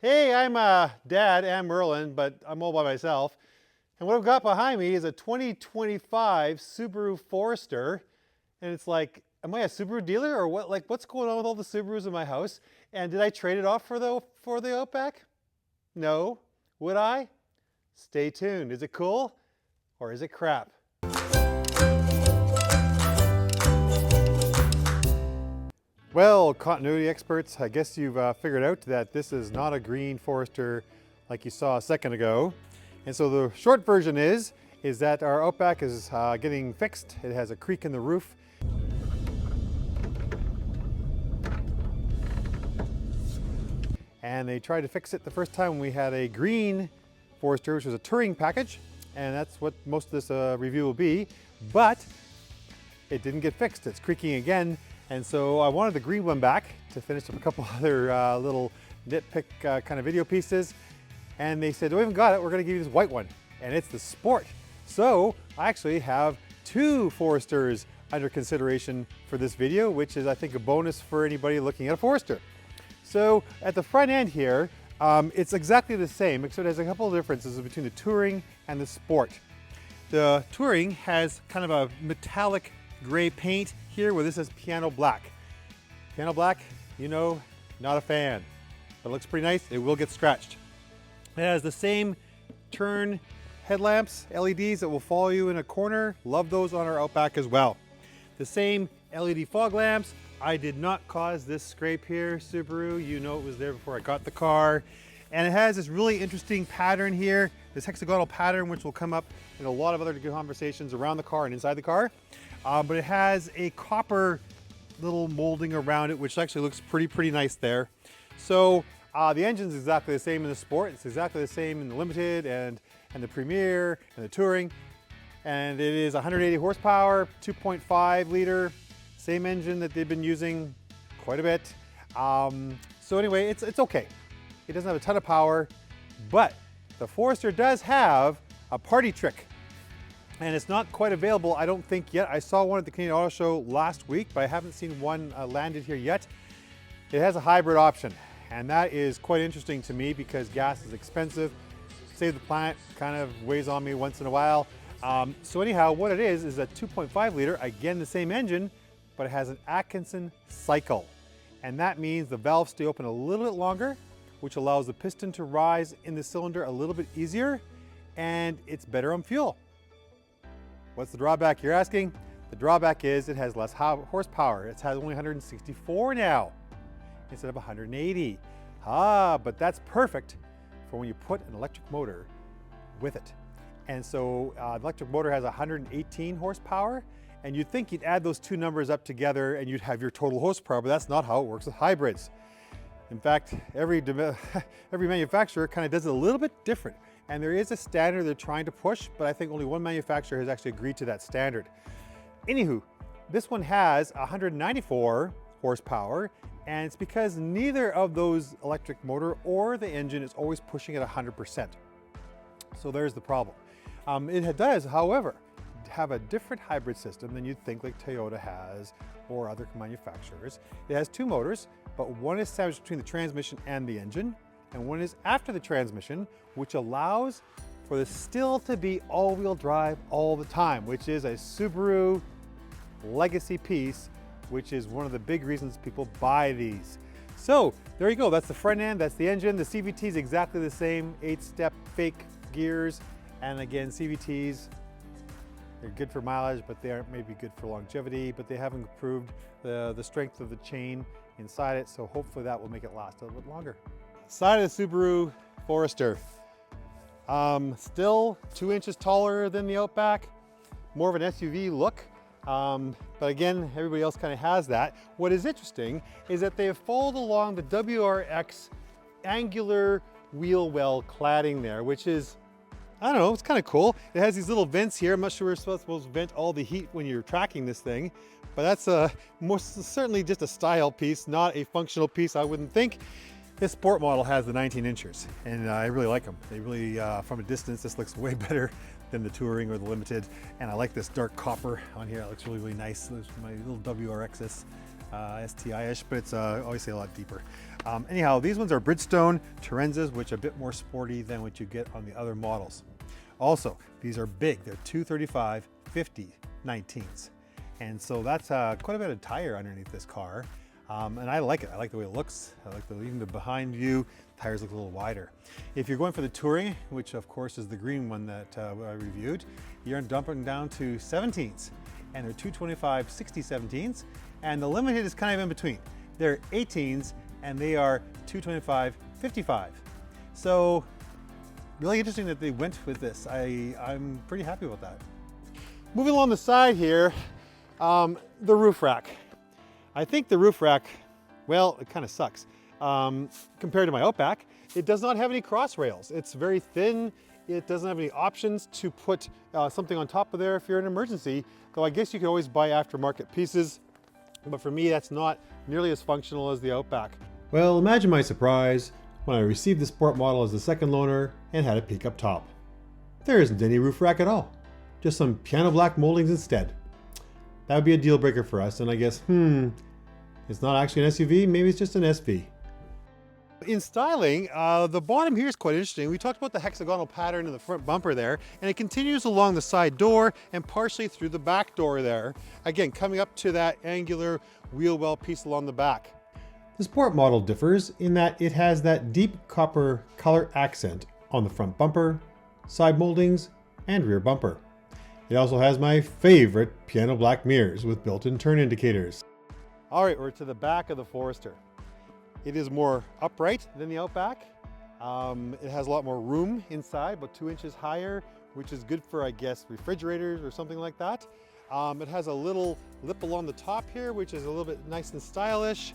Hey, I'm Dad and Merlin, but I'm all by myself. And what I've got behind me is a 2025 Subaru Forester. And it's like, am I a Subaru dealer or what? Like, what's going on with all the Subarus in my house? And did I trade it off for the Outback? No. Would I? Stay tuned. Is it cool or is it crap? Well, continuity experts, I guess you've figured out that this is not a green Forester like you saw a second ago. And so the short version is that our Outback is getting fixed. It has a creak in the roof. And they tried to fix it the first time when we had a green Forester, which was a touring package. And that's what most of this review will be. But it didn't get fixed. It's creaking again. And so I wanted the green one back to finish up a couple other little nitpick kind of video pieces. And they said, "Oh, we haven't got it. We're going to give you this white one." And it's the Sport. So I actually have two Foresters under consideration for this video, which is, I think, a bonus for anybody looking at a Forester. So at the front end here, it's exactly the same, except it has a couple of differences between the Touring and the Sport. The Touring has kind of a metallic gray paint here, where this is piano black. Piano black, you know, not a fan. But it looks pretty nice. It will get scratched. It has the same turn headlamps, LEDs that will follow you in a corner. Love those on our Outback as well. The same LED fog lamps. I did not cause this scrape here, Subaru. You know it was there before I got the car. And it has this really interesting pattern here, this hexagonal pattern, which will come up in a lot of other conversations around the car and inside the car. But it has a copper little molding around it, which actually looks pretty nice there. So the engine's exactly the same in the Sport. It's exactly the same in the Limited and the Premier and the Touring. And it is 180 horsepower, 2.5 liter, same engine that they've been using quite a bit. So anyway, it's okay. It doesn't have a ton of power, but the Forester does have a party trick. And it's not quite available, I don't think, yet. I saw one at the Canadian Auto Show last week, but I haven't seen one landed here yet. It has a hybrid option, and that is quite interesting to me because gas is expensive. Save the planet kind of weighs on me once in a while. So anyhow, what it is a 2.5 liter, again the same engine, but it has an Atkinson cycle. And that means the valves stay open a little bit longer, which allows the piston to rise in the cylinder a little bit easier, and it's better on fuel. What's the drawback, you're asking? The drawback is it has less horsepower. It has only 164 now instead of 180. But that's perfect for when you put an electric motor with it. And so the electric motor has 118 horsepower, and you'd think you'd add those two numbers up together and you'd have your total horsepower, but that's not how it works with hybrids. In fact, every manufacturer kind of does it a little bit different. And there is a standard they're trying to push, but I think only one manufacturer has actually agreed to that standard. Anywho, this one has 194 horsepower, and it's because neither of those electric motor or the engine is always pushing at 100%. So there's the problem. It does, however, have a different hybrid system than you'd think like Toyota has or other manufacturers. It has two motors, but one is sandwiched between the transmission and the engine, and one is after the transmission, which allows for the still to be all-wheel drive all the time, which is a Subaru legacy piece, which is one of the big reasons people buy these. So there you go, that's the front end, that's the engine. The CVT is exactly the same, 8-step fake gears. And again, CVTs, they're good for mileage, but they aren't maybe good for longevity, but they have improved the strength of the chain inside it, so hopefully that will make it last a little bit longer. Side of the Subaru Forester. Still 2 inches taller than the Outback, more of an SUV look. But again, everybody else kind of has that. What is interesting is that they have followed along the WRX angular wheel well cladding there, which is, I don't know, it's kind of cool. It has these little vents here. I'm not sure we're supposed to vent all the heat when you're tracking this thing, but that's most certainly just a style piece, not a functional piece, I wouldn't think. This Sport model has the 19 inchers, and I really like them. They really, from a distance, this looks way better than the Touring or the Limited. And I like this dark copper on here. It looks really nice. There's my little WRXs, STI-ish, but it's obviously a lot deeper. Anyhow, these ones are Bridgestone Terenzas, which are a bit more sporty than what you get on the other models. Also, these are big. They're 235 50 19s. And so that's quite a bit of tire underneath this car. And I like it. I like the way it looks. I like even the behind view, tires look a little wider. If you're going for the touring, which of course is the green one that I reviewed, you're dumping down to 17s. And they're 225 60 17s. And the Limited is kind of in between. They're 18s and they are 225 55. So really interesting that they went with this. I'm pretty happy with that. Moving along the side here, the roof rack. I think the roof rack, well, it kind of sucks. Compared to my Outback, it does not have any cross rails. It's very thin. It doesn't have any options to put something on top of there if you're in an emergency, though I guess you could always buy aftermarket pieces. But for me, that's not nearly as functional as the Outback. Well, imagine my surprise when I received the Sport model as the second loaner and had a peak up top. There isn't any roof rack at all, just some piano black moldings instead. That would be a deal breaker for us, and I guess, it's not actually an SUV, maybe it's just an SV. In styling, the bottom here is quite interesting. We talked about the hexagonal pattern in the front bumper there, and it continues along the side door and partially through the back door there. Again, coming up to that angular wheel well piece along the back. The Sport model differs in that it has that deep copper color accent on the front bumper, side moldings, and rear bumper. It also has my favorite piano black mirrors with built-in turn indicators. All right, we're to the back of the Forester. It is more upright than the Outback. It has a lot more room inside, about 2 inches higher, which is good for, I guess, refrigerators or something like that. It has a little lip along the top here, which is a little bit nice and stylish.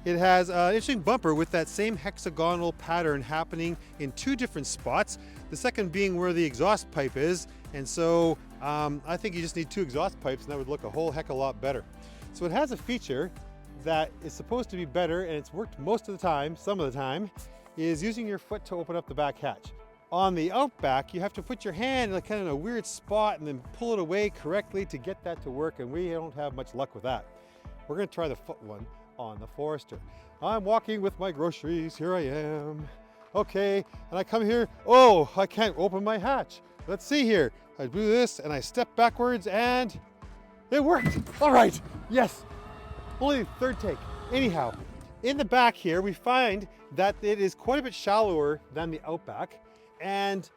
It has an interesting bumper with that same hexagonal pattern happening in 2 different spots, the second being where the exhaust pipe is. And so I think you just need 2 exhaust pipes and that would look a whole heck of a lot better. So it has a feature that is supposed to be better, and it's worked most of the time, some of the time, is using your foot to open up the back hatch. On the Outback, you have to put your hand in kind of a weird spot and then pull it away correctly to get that to work, and we don't have much luck with that. We're gonna try the foot one on the Forester. I'm walking with my groceries, here I am. Okay, and I come here, oh, I can't open my hatch. Let's see here. I do this and I step backwards and it worked. All right, yes. Only the third take. Anyhow, in the back here, we find that it is quite a bit shallower than the Outback, and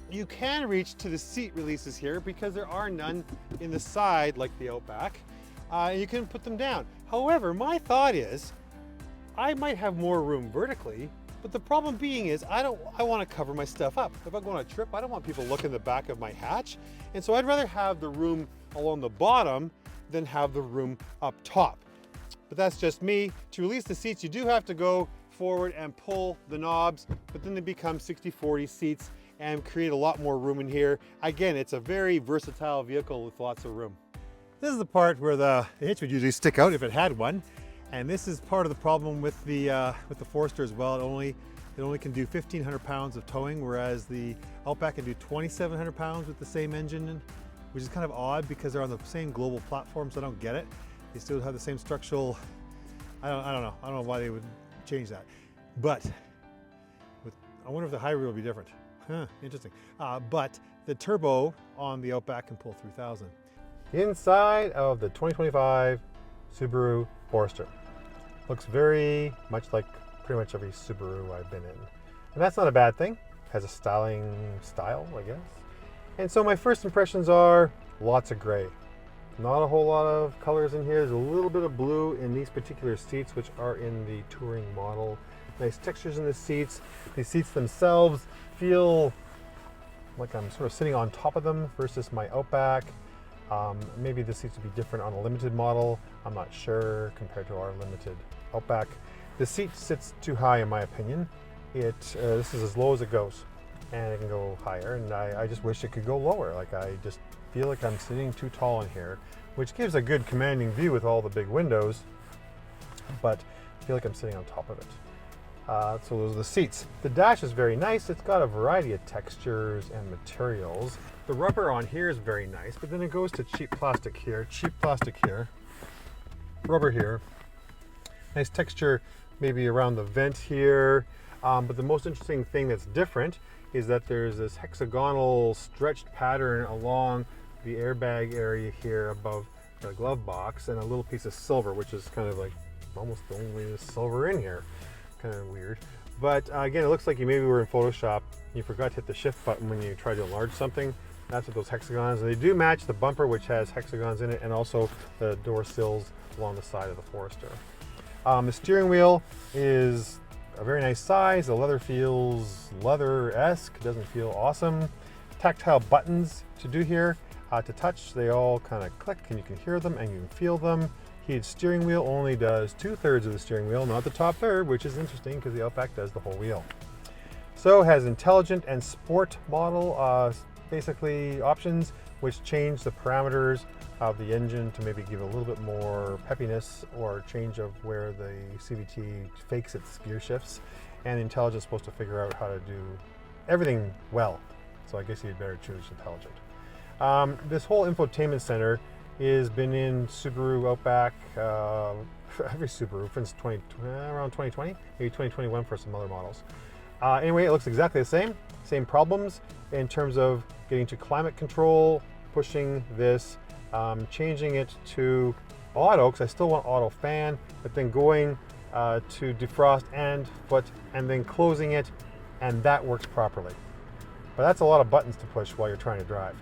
you can reach to the seat releases here because there are none in the side like the Outback. You can put them down. However, my thought is, I might have more room vertically, but the problem being is I want to cover my stuff up. If I go on a trip, I don't want people looking in the back of my hatch, and so I'd rather have the room along the bottom than have the room up top. But that's just me. To release the seats, you do have to go forward and pull the knobs, but then they become 60/40 seats and create a lot more room in here. Again, it's a very versatile vehicle with lots of room. This is the part where the hitch would usually stick out if it had one. And this is part of the problem with the Forester as well. It only can do 1,500 pounds of towing, whereas the Outback can do 2,700 pounds with the same engine, which is kind of odd because they're on the same global platform, so I don't get it. They still have the same structural, I don't know why they would change that. But I wonder if the high rear will be different. Interesting. But the turbo on the Outback can pull 3,000. Inside of the 2025 Subaru Forester. Looks very much like pretty much every Subaru I've been in. And that's not a bad thing. Has a styling style, I guess. And so my first impressions are lots of gray. Not a whole lot of colors in here. There's a little bit of blue in these particular seats, which are in the touring model. Nice textures in the seats. These seats themselves feel like I'm sort of sitting on top of them versus my Outback. Maybe the seats would be different on a limited model. I'm not sure compared to our limited Outback. The seat sits too high in my opinion. This is as low as it goes, and it can go higher, and I just wish it could go lower. Like I just feel like I'm sitting too tall in here, which gives a good commanding view with all the big windows, but I feel like I'm sitting on top of it. So those are the seats. The dash is very nice. It's got a variety of textures and materials. The rubber on here is very nice, but then it goes to cheap plastic here, rubber here. Nice texture maybe around the vent here. But the most interesting thing that's different is that there's this hexagonal stretched pattern along the airbag area here above the glove box, and a little piece of silver, which is kind of like almost the only silver in here. Kind of weird. But again, it looks like you maybe were in Photoshop, you forgot to hit the shift button when you tried to enlarge something. That's what those hexagons, and they do match the bumper, which has hexagons in it, and also the door sills along the side of the Forester. The steering wheel is a very nice size. The leather feels leather-esque, doesn't feel awesome. Tactile buttons to do here, to touch. They all kind of click, and you can hear them and you can feel them. Heated steering wheel only does 2/3 of the steering wheel, not the top third, which is interesting because the Outback does the whole wheel. So it has intelligent and sport model, basically options which change the parameters of the engine to maybe give a little bit more peppiness or change of where the CVT fakes its gear shifts. And intelligent is supposed to figure out how to do everything well. So I guess you'd better choose intelligent. This whole infotainment center has been in Subaru Outback, every Subaru since around 2020, maybe 2021 for some other models. Anyway, it looks exactly the same problems in terms of getting to climate control, pushing this, changing it to auto, because I still want auto fan, but then going to defrost and foot, and then closing it, and that works properly. But that's a lot of buttons to push while you're trying to drive.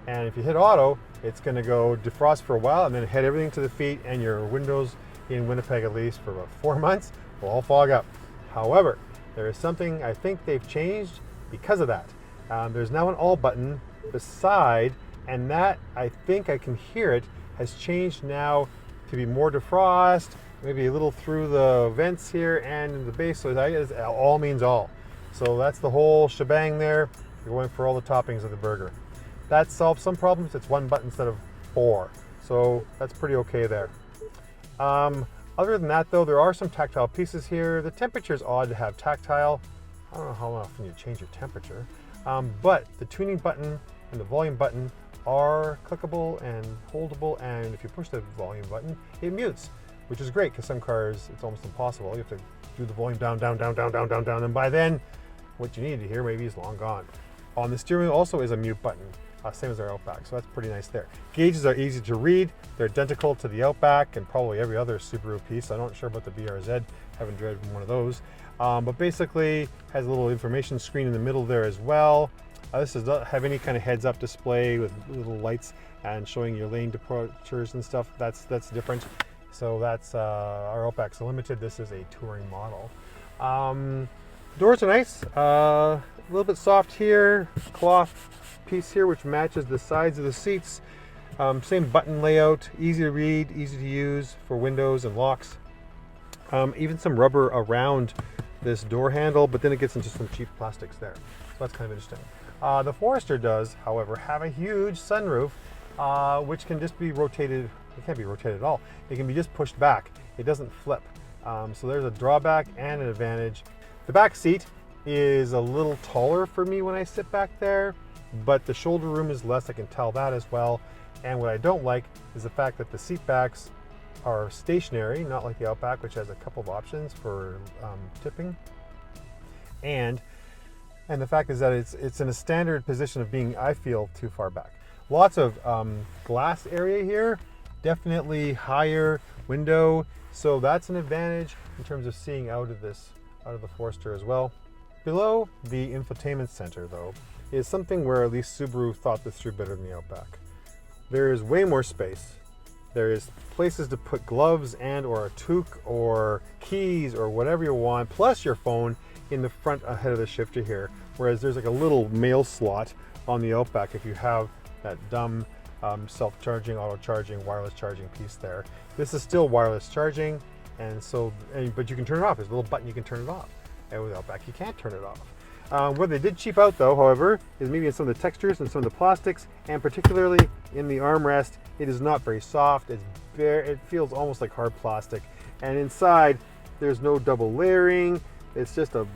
And if you hit auto, it's going to go defrost for a while and then head everything to the feet, and your windows in Winnipeg, at least for about 4 months, will all fog up. However, there is something I think they've changed because of that. There's now an all button beside, and that, I think I can hear it, has changed now to be more defrost, maybe a little through the vents here and in the base, so that all means all. So that's the whole shebang there. You're going for all the toppings of the burger. That solves some problems. It's 1 button instead of 4. So that's pretty okay there. Other than that though, there are some tactile pieces here. The temperature is odd to have tactile. I don't know how often you change your temperature. But the tuning button and the volume button are clickable and holdable, and if you push the volume button, it mutes, which is great because some cars, it's almost impossible. You have to do the volume down, and by then, what you need to hear maybe is long gone. On the steering wheel also is a mute button, same as our Outback, so that's pretty nice there. Gauges are easy to read. They're identical to the Outback and probably every other Subaru piece. I'm not sure about the BRZ, haven't driven one of those. But basically has a little information screen in the middle there as well. This does not have any kind of heads-up display with little lights and showing your lane departures and stuff. That's different. So that's our Outback's limited. This is a touring model. Doors are nice. A little bit soft here. Cloth piece here which matches the sides of the seats. Same button layout. Easy to read, easy to use for windows and locks. Even some rubber around this door handle, but then it gets into some cheap plastics there. So that's kind of interesting. The Forester does, however, have a huge sunroof, which can just be rotated. It can't be rotated at all. It can be just pushed back. It doesn't flip. So there's a drawback and an advantage. The back seat is a little taller for me when I sit back there, but the shoulder room is less. I can tell that as well. And what I don't like is the fact that the seat backs are stationary, not like the Outback, which has a couple of options for tipping. And the fact is that it's in a standard position of being, I feel, too far back. Lots of glass area here, definitely higher window, so that's an advantage in terms of seeing out of the Forester as well. Below the infotainment center, though, is something where at least Subaru thought this through better than the Outback. There is way more space. There is places to put gloves and or a toque or keys or whatever you want, plus your phone in the front ahead of the shifter here. Whereas there's like a little mail slot on the Outback if you have that dumb self-charging, auto-charging, wireless charging piece there. This is still wireless charging, but you can turn it off. There's a little button you can turn it off. And with Outback, you can't turn it off. What they did cheap out though, however, is maybe in some of the textures and some of the plastics, and particularly in the armrest. It is not very soft. It feels almost like hard plastic. And inside, there's no double layering. It's just a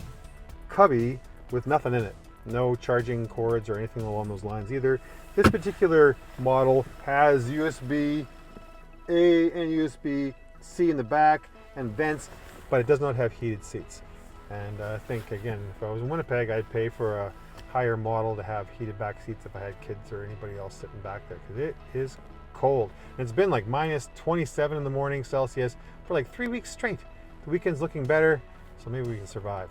cubby with nothing in it. No charging cords or anything along those lines either. This particular model has USB-A and USB-C in the back and vents but it does not have heated seats. And I think, again, if I was in Winnipeg, I'd pay for a higher model to have heated back seats if I had kids or anybody else sitting back there, because it is cold. And it's been like minus 27 in the morning Celsius for like 3 weeks straight. The weekend's looking better, so maybe we can survive.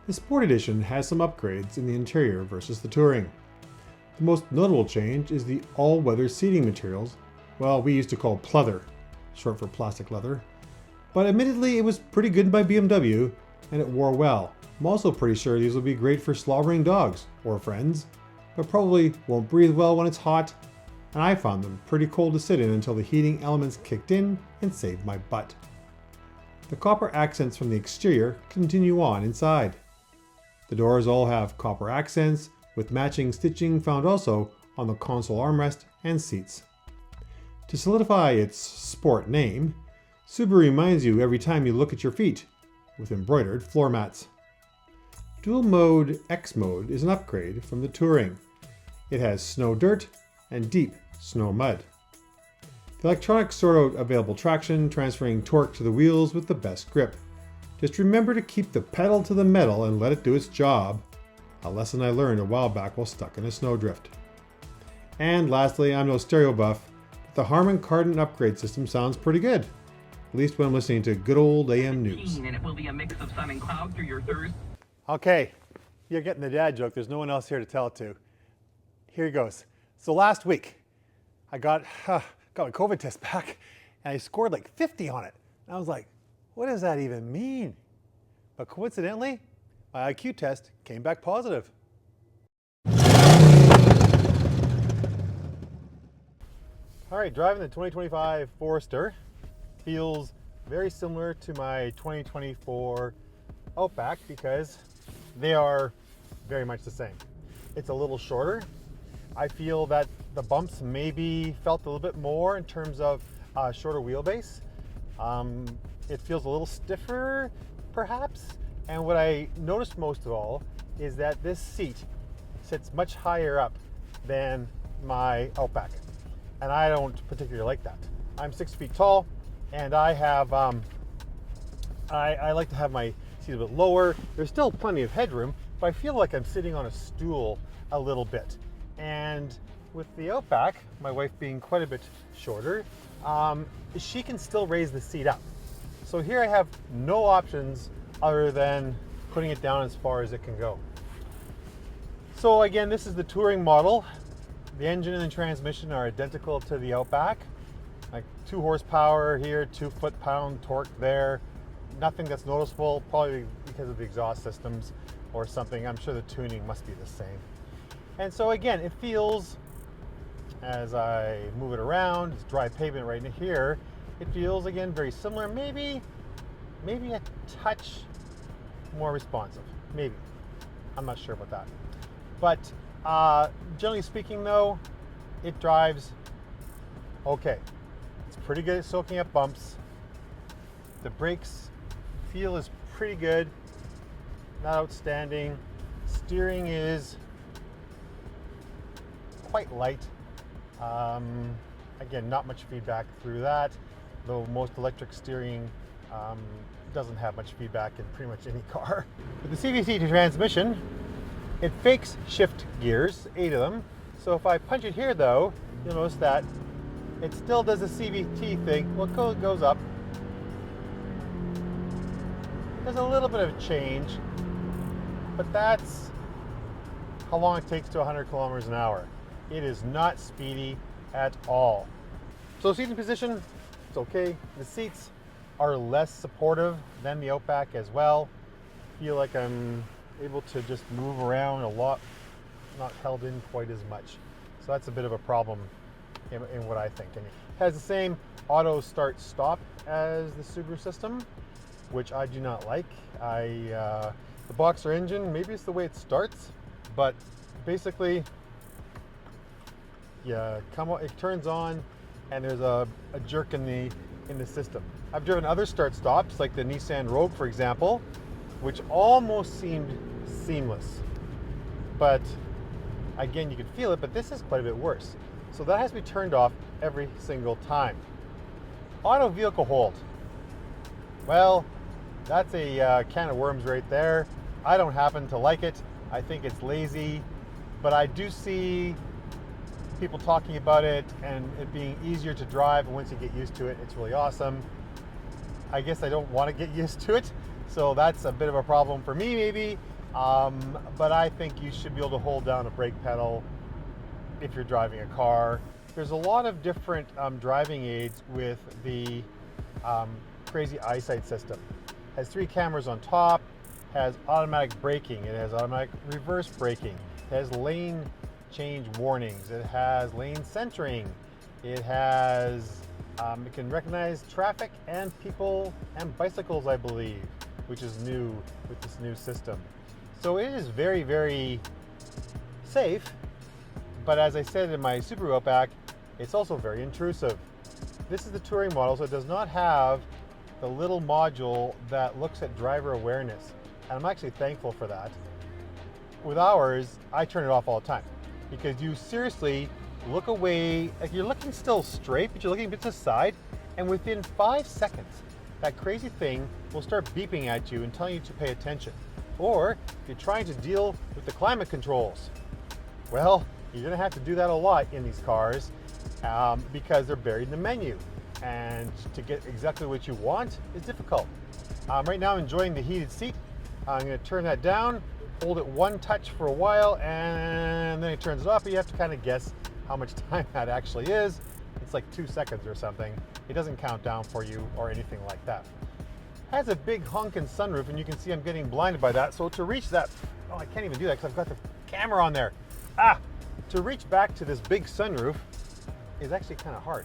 The Sport Edition has some upgrades in the interior versus the Touring. The most notable change is the all-weather seating materials, well, we used to call pleather, short for plastic leather. But admittedly, it was pretty good by BMW, and it wore well. I'm also pretty sure these will be great for slobbering dogs, or friends, but probably won't breathe well when it's hot, and I found them pretty cold to sit in until the heating elements kicked in and saved my butt. The copper accents from the exterior continue on inside. The doors all have copper accents, with matching stitching found also on the console armrest and seats. To solidify its sport name, Subaru reminds you every time you look at your feet, with embroidered floor mats. Dual Mode X Mode is an upgrade from the Touring. It has snow dirt and deep snow mud. The electronics sort out available traction, transferring torque to the wheels with the best grip. Just remember to keep the pedal to the metal and let it do its job, a lesson I learned a while back while stuck in a snowdrift. And lastly, I'm no stereo buff, but the Harman Kardon upgrade system sounds pretty good, at least when I'm listening to good old AM news. And it will be a mix of sun and cloud through your Thursday. Okay, you're getting the dad joke. There's no one else here to tell it to. Here he goes. So last week, I got my COVID test back, and I scored like 50 on it. And I was like, what does that even mean? But coincidentally, my IQ test came back positive. All right, driving the 2025 Forester feels very similar to my 2024 Outback because they are very much the same. It's a little shorter. I feel that the bumps maybe felt a little bit more in terms of shorter wheelbase. It feels a little stiffer, perhaps. And what I noticed most of all is that this seat sits much higher up than my Outback. And I don't particularly like that. I'm 6 feet tall, and I have, I like to have my seat a bit lower. There's still plenty of headroom, but I feel like I'm sitting on a stool a little bit. And with the Outback, my wife being quite a bit shorter, she can still raise the seat up. So here I have no options other than putting it down as far as it can go. So again, this is the Touring model. The engine and the transmission are identical to the Outback. Like 2 horsepower here, 2 foot-pound torque there. Nothing that's noticeable, probably because of the exhaust systems or something. I'm sure the tuning must be the same. And so again, it feels, as I move it around, it's dry pavement right in here, it feels again very similar, maybe a touch more responsive, maybe. I'm not sure about that. But generally speaking though, it drives okay. It's pretty good at soaking up bumps. The brakes feel is pretty good, not outstanding. Steering is quite light. Again, not much feedback through that, though most electric steering doesn't have much feedback in pretty much any car. With the CVT transmission, it fakes shift gears, 8 of them. So if I punch it here though, you'll notice that it still does the CVT thing. Well, it goes up. There's a little bit of change, but that's how long it takes to 100 kilometers an hour. It is not speedy at all. So seating position, it's okay. The seats are less supportive than the Outback as well. Feel like I'm able to just move around a lot, not held in quite as much. So that's a bit of a problem in what I think. And it has the same auto start stop as the Subaru system, which I do not like. The Boxer engine, maybe it's the way it starts, but basically, yeah, it turns on and there's a jerk in the system. I've driven other start stops like the Nissan Rogue, for example, which almost seemed seamless. But again, you can feel it, but this is quite a bit worse. So that has to be turned off every single time. Auto vehicle hold. Well, That's a can of worms right there. I don't happen to like it. I think it's lazy, but I do see people talking about it and it being easier to drive, and once you get used to it, it's really awesome. I guess I don't want to get used to it, so that's a bit of a problem for me maybe, but I think you should be able to hold down a brake pedal if you're driving a car. There's a lot of different driving aids with the Crazy Eyesight system. It has 3 cameras on top, has automatic braking, it has automatic reverse braking, it has lane change warnings, it has lane centering, it has, it can recognize traffic and people and bicycles, I believe, which is new with this new system. So it is very, very safe, but as I said in my Subaru Outback, it's also very intrusive. This is the touring model, so it does not have the little module that looks at driver awareness. And I'm actually thankful for that. With ours, I turn it off all the time because you seriously look away, like you're looking still straight, but you're looking a bit to the side, and within 5 seconds, that crazy thing will start beeping at you and telling you to pay attention. Or if you're trying to deal with the climate controls, well, you're gonna have to do that a lot in these cars because they're buried in the menu. And to get exactly what you want is difficult. Right now I'm enjoying the heated seat. I'm gonna turn that down, hold it one touch for a while, and then it turns it off, but you have to kind of guess how much time that actually is. It's like 2 seconds or something. It doesn't count down for you or anything like that. It has a big honking sunroof, and you can see I'm getting blinded by that. So to reach that, oh, I can't even do that because I've got the camera on there. To reach back to this big sunroof is actually kind of hard.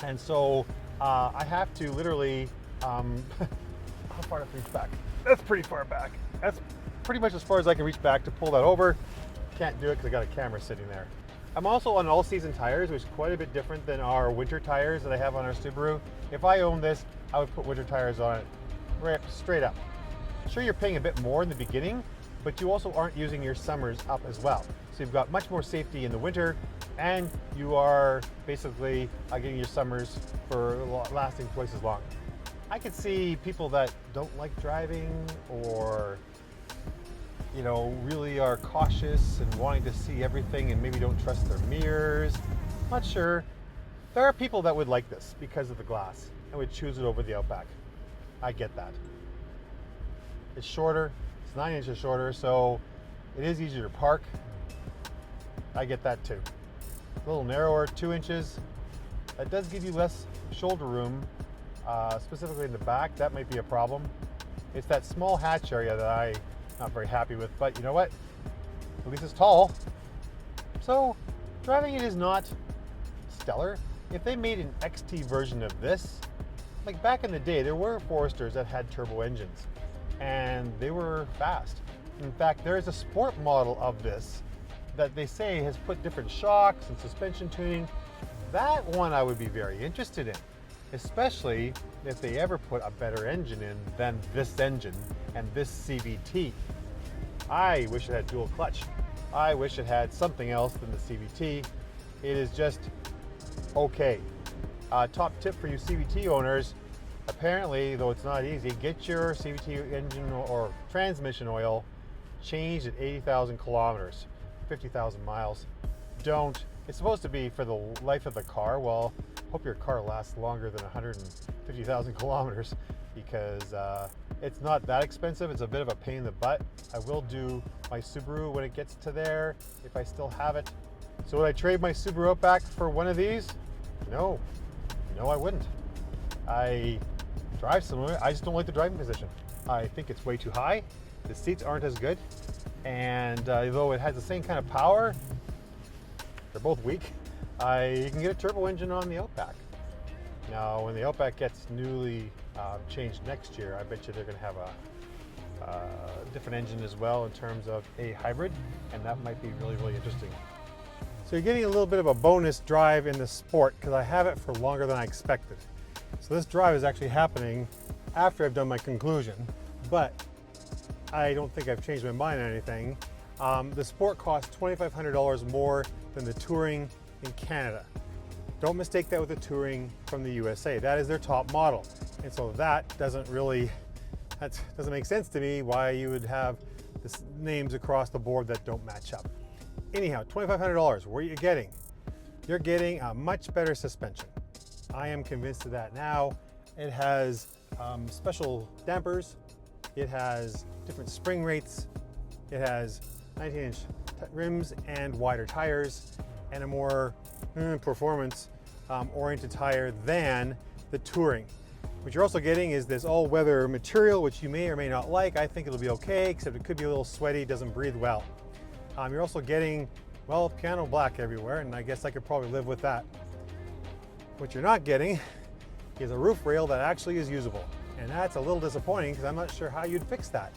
And so I have to literally, how far to reach back? That's pretty far back. That's pretty much as far as I can reach back to pull that over. Can't do it because I got a camera sitting there. I'm also on all-season tires, which is quite a bit different than our winter tires that I have on our Subaru. If I owned this, I would put winter tires on it right straight up. Sure, you're paying a bit more in the beginning, but you also aren't using your summers up as well. So you've got much more safety in the winter, and you are basically getting your summers for lasting twice as long. I could see people that don't like driving or really are cautious and wanting to see everything and maybe don't trust their mirrors. Not sure. There are people that would like this because of the glass and would choose it over the Outback. I get that. It's shorter, it's 9 inches shorter, so it is easier to park. I get that too. A little narrower, 2 inches. That does give you less shoulder room, specifically in the back. That might be a problem. It's that small hatch area that I'm not very happy with, but you know what? At least it's tall. So driving it is not stellar. If they made an XT version of this, like back in the day, there were Foresters that had turbo engines and they were fast. In fact, there is a sport model of this that they say has put different shocks and suspension tuning. That one I would be very interested in, especially if they ever put a better engine in than this engine and this CVT. I wish it had dual clutch. I wish it had something else than the CVT. It is just okay. Top tip for you CVT owners, apparently, though it's not easy, get your CVT engine or transmission oil changed at 80,000 kilometers, 50,000 miles. Don't. It's supposed to be for the life of the car. Well, hope your car lasts longer than 150,000 kilometers because it's not that expensive. It's a bit of a pain in the butt. I will do my Subaru when it gets to there, if I still have it. So would I trade my Subaru Outback for one of these? No, I wouldn't. I drive similar. I just don't like the driving position. I think it's way too high. The seats aren't as good. And though it has the same kind of power, they're both weak. You can get a turbo engine on the Outback. Now, when the Outback gets newly changed next year, I bet you they're going to have a different engine as well in terms of a hybrid, and that might be really, really interesting. So you're getting a little bit of a bonus drive in the Sport because I have it for longer than I expected. So this drive is actually happening after I've done my conclusion, but I don't think I've changed my mind on anything. The Sport costs $2,500 more than the Touring in Canada. Don't mistake that with the Touring from the USA. That is their top model. And so that doesn't really That doesn't make sense to me why you would have this names across the board that don't match up. Anyhow, $2,500, what are you getting? You're getting a much better suspension. I am convinced of that now. It has special dampers. It has different spring rates. It has 19-inch rims and wider tires and a more performance oriented tire than the Touring. What you're also getting is this all-weather material, which you may or may not like. I think it'll be okay, except it could be a little sweaty, doesn't breathe well. You're also getting, well, piano black everywhere, and I guess I could probably live with that. What you're not getting is a roof rail that actually is usable. And that's a little disappointing because I'm not sure how you'd fix that.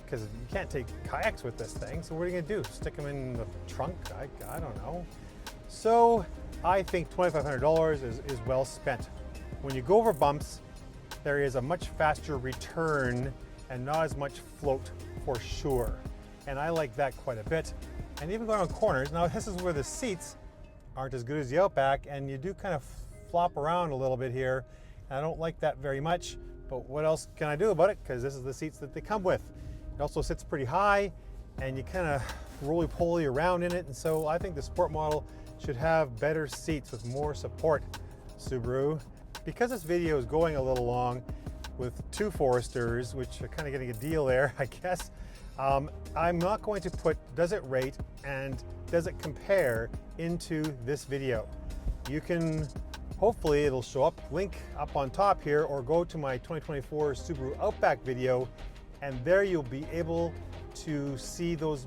Because you can't take kayaks with this thing, so what are you gonna do? Stick them in the trunk? I don't know. So I think $2,500 is well spent. When you go over bumps, there is a much faster return and not as much float for sure. And I like that quite a bit. And even going on corners, now this is where the seats aren't as good as the Outback, and you do kind of flop around a little bit here. And I don't like that very much, but what else can I do about it? Because this is the seats that they come with. It also sits pretty high, and you kind of roly-poly around in it, and so I think the Sport model should have better seats with more support, Subaru. Because this video is going a little long with two Foresters, which are kind of getting a deal there, I guess, I'm not going to put does it rate and does it compare into this video. You can, hopefully it'll show up, link up on top here, or go to my 2024 Subaru Outback video, and there you'll be able to see those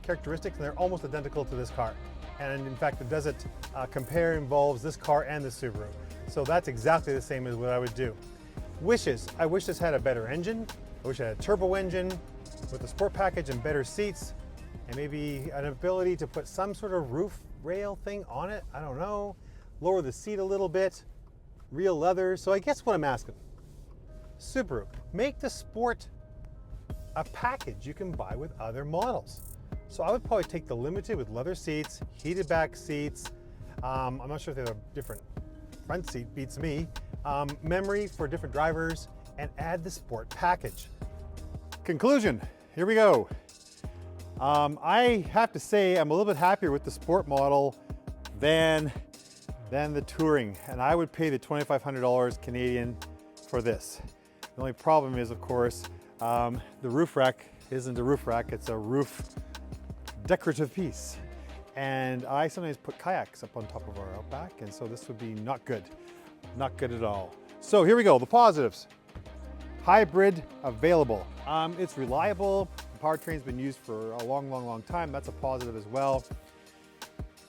characteristics, and they're almost identical to this car. And in fact, the does it compare involves this car and the Subaru. So that's exactly the same as what I would do. Wishes, I wish this had a better engine. I wish it had a turbo engine with a sport package and better seats, and maybe an ability to put some sort of roof rail thing on it. I don't know. Lower the seat a little bit, real leather. So I guess what I'm asking, Subaru, make the Sport a package you can buy with other models. So I would probably take the Limited with leather seats, heated back seats. I'm not sure if they have a different front seat, beats me. Memory for different drivers, and add the Sport package. Conclusion, here we go. I have to say I'm a little bit happier with the Sport model than the Touring, and I would pay the $2,500 Canadian for this. The only problem is, of course, the roof rack isn't a roof rack, it's a roof decorative piece. And I sometimes put kayaks up on top of our Outback, and so this would be not good. Not good at all. So here we go, the positives. Hybrid available. It's reliable. The powertrain's been used for a long time. That's a positive as well.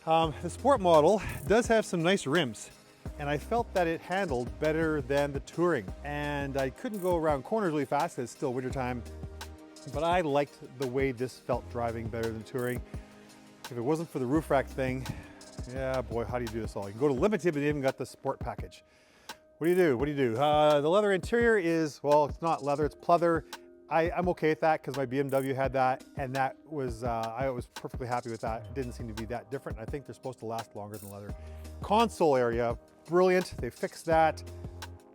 The Sport model does have some nice rims, and I felt that it handled better than the Touring. And I couldn't go around corners really fast, it's still wintertime, but I liked the way this felt driving better than Touring. If it wasn't for the roof rack thing, yeah, boy, how do you do this all? You can go to Limited, but they even got the Sport package. What do you do? What do you do? The leather interior is, well, it's not leather, it's pleather. I'm okay with that because my BMW had that, and that was, I was perfectly happy with that. It didn't seem to be that different. I think they're supposed to last longer than leather. Console area, brilliant. They fixed that.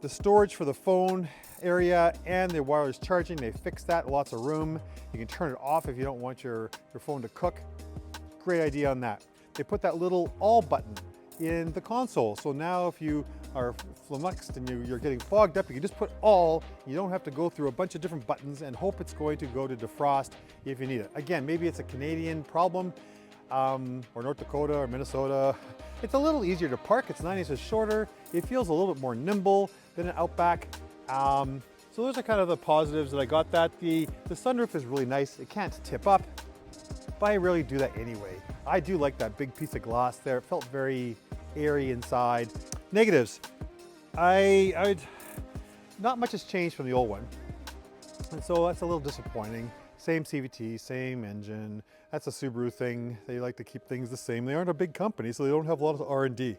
The storage for the phone area and the wireless charging, they fixed that. Lots of room. You can turn it off if you don't want your phone to cook. Great idea on that. They put that little all button in the console. So now if you are flummoxed and you're getting fogged up, you can just put all. You don't have to go through a bunch of different buttons and hope it's going to go to defrost if you need it. Again, maybe it's a Canadian problem, or North Dakota or Minnesota. It's a little easier to park. It's 9 inches shorter. It feels a little bit more nimble than an Outback. So those are kind of the positives that I got. That the sunroof is really nice. It can't tip up, but I really do that anyway. I do like that big piece of glass there. It felt very airy inside. Negatives, not much has changed from the old one, and so that's a little disappointing. Same CVT, same engine. That's a Subaru thing. They like to keep things the same. They aren't a big company, so they don't have a lot of R&D.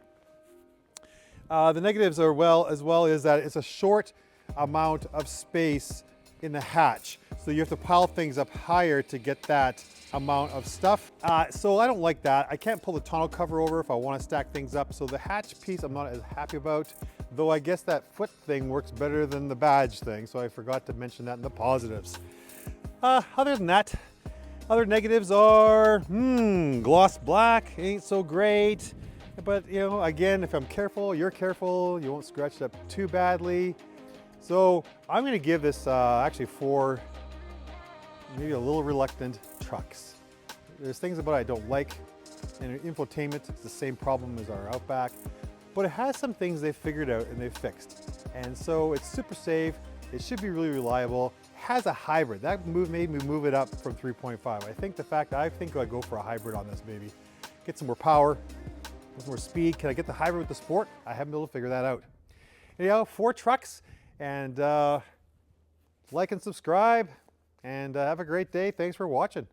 The negatives are as well is that it's a short amount of space in the hatch, so you have to pile things up higher to get that amount of stuff. So I don't like that. I can't pull the tonneau cover over if I want to stack things up, so the hatch piece I'm not as happy about. though I guess that foot thing works better than the badge thing, so I forgot to mention that in the positives. Other than that, other negatives are, gloss black ain't so great. But you know, again, if I'm careful, you're careful, you won't scratch it up too badly. So I'm gonna give this actually 4, maybe a little reluctant trucks. There's things about it I don't like. And infotainment, it's the same problem as our Outback, but it has some things they've figured out and they've fixed. And so it's super safe, it should be really reliable, has a hybrid. That made me move it up from 3.5. I think I'd go for a hybrid on this baby. Get some more power, some more speed. Can I get the hybrid with the Sport? I haven't been able to figure that out. Anyhow, 4 trucks, and like and subscribe, and have a great day. Thanks for watching.